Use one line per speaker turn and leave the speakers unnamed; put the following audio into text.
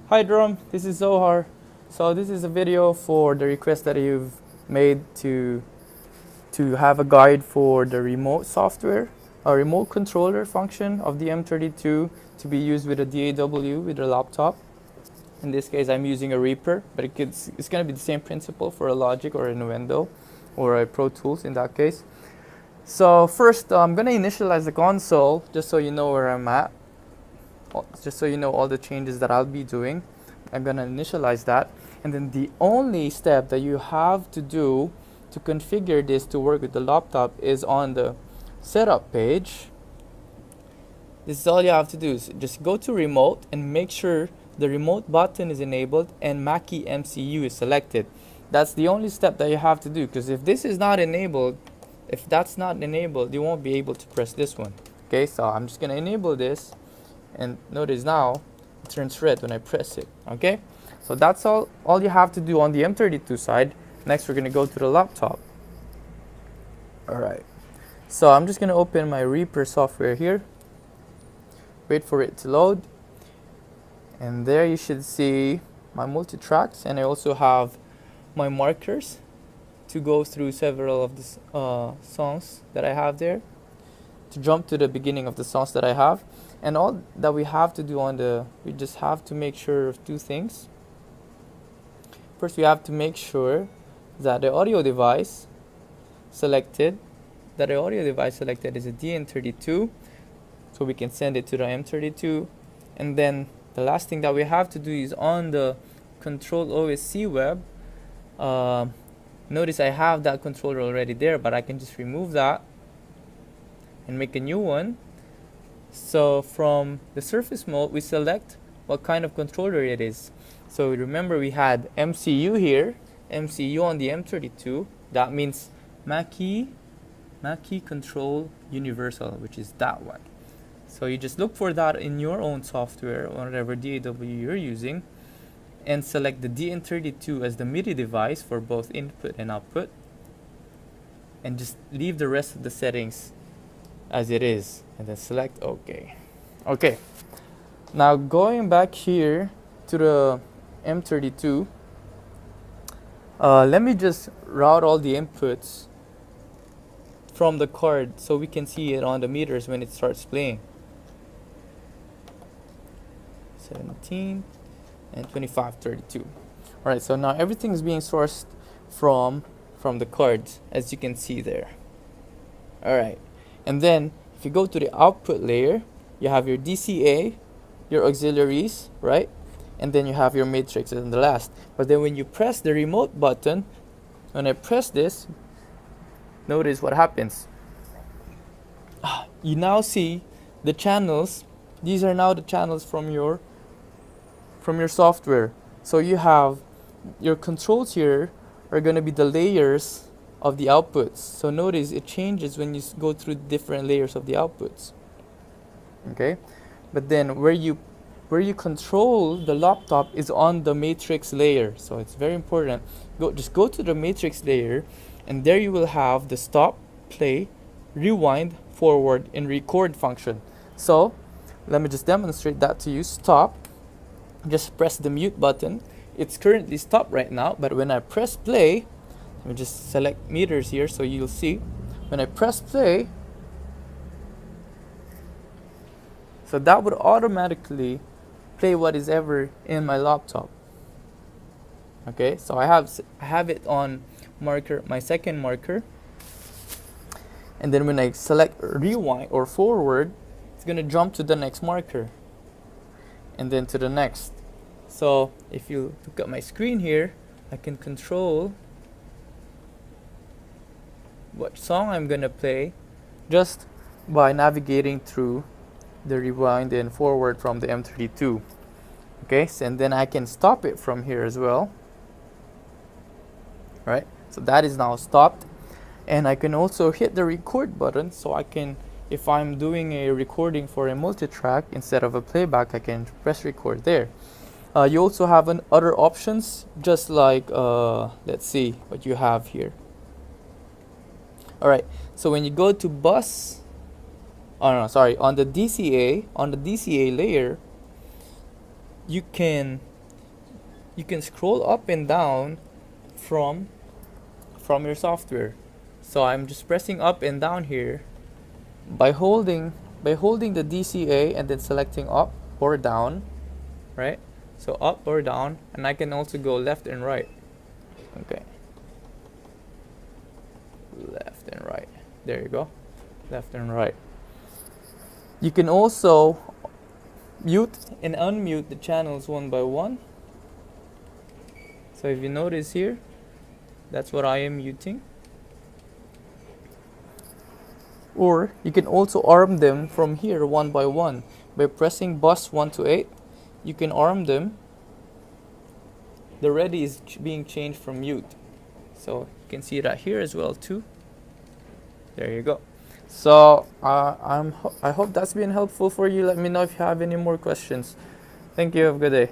Hi Drum, this is Zohar. So this is a video for the request that you've made to have a guide for the remote software, a remote controller function of the M32 to be used with a DAW with a laptop. In this case, I'm using a Reaper, but it's going to be the same principle for a Logic or an Nuendo or a Pro Tools in that case. So first, I'm going to initialize the console just so you know where I'm at, just so you know all the changes that I'll be doing. I'm going to initialize that, and then the only step that you have to do to configure this to work with the laptop is on the setup page. This is all you have to do, is just go to remote and make sure the remote button is enabled and Mackie MCU is selected. That's the only step that you have to do, because if this is not enabled, if that's not enabled, you won't be able to press this one. Okay, so I'm just going to enable this, and notice now it turns red when I press it. Okay, so that's all you have to do on the M32 side. Next, we're going to go to the laptop. Alright, so I'm just going to open my Reaper software here, wait for it to load, and there you should see my multi-tracks, and I also have my markers to go through several of the songs that I have there, to jump to the beginning of the songs that I have. And all that we have to do we just have to make sure of two things. First, we have to make sure that the audio device selected is a DN32, so we can send it to the M32. And then the last thing that we have to do is on the Control OSC web. Notice I have that controller already there, but I can just remove that and make a new one. So from the surface mode, we select what kind of controller it is. So remember, we had MCU here, MCU on the M32. That means Mackie Control Universal, which is that one. So you just look for that in your own software or whatever DAW you're using, and select the DN32 as the MIDI device for both input and output, and just leave the rest of the settings as it is, and then select OK. Okay, now going back here to the M32, let me just route all the inputs from the card so we can see it on the meters when it starts playing. 17 and 2532. Alright, so now everything is being sourced from the cards, as you can see there. Alright, and then if you go to the output layer, you have your DCA, your auxiliaries, right? And then you have your matrix in the last. But then when you press the remote button, when I press this, notice what happens. You now see the channels. These are now the channels from your software. So you have your controls here are going to be the layers of the outputs. So notice it changes when you go through different layers of the outputs. Okay, but then where you control the laptop is on the matrix layer. So it's very important. Just go to the matrix layer, and there you will have the stop, play, rewind, forward, and record function. So let me just demonstrate that to you. Stop. Just press the mute button. It's currently stopped right now, but when I press play, let me just select meters here so you'll see. When I press play, so that would automatically play what is ever in my laptop. Okay, so I have it on marker, my second marker, and then when I select rewind or forward, it's gonna jump to the next marker, and then to the next. So if you look at my screen here, I can control what song I'm gonna play just by navigating through the rewind and forward from the M32. Okay, so, and then I can stop it from here as well. Right, so that is now stopped, and I can also hit the record button. So I can, if I'm doing a recording for a multi-track instead of a playback, I can press record there. You also have other options, just like let's see what you have here. Alright, so when you go to bus, on the DCA layer, you can you can scroll up and down from your software. So I'm just pressing up and down here by holding the DCA and then selecting up or down, right? So up or down, and I can also go left and right. Okay. Left and right. There you go. Left and right. You can also mute and unmute the channels one by one. So if you notice here, that's what I am muting. Or you can also arm them from here one by one. By pressing bus 1 to 8, you can arm them. The ready is being changed from mute. So you can see that here as well too. There you go. So I hope that's been helpful for you. Let me know if you have any more questions. Thank you. Have a good day.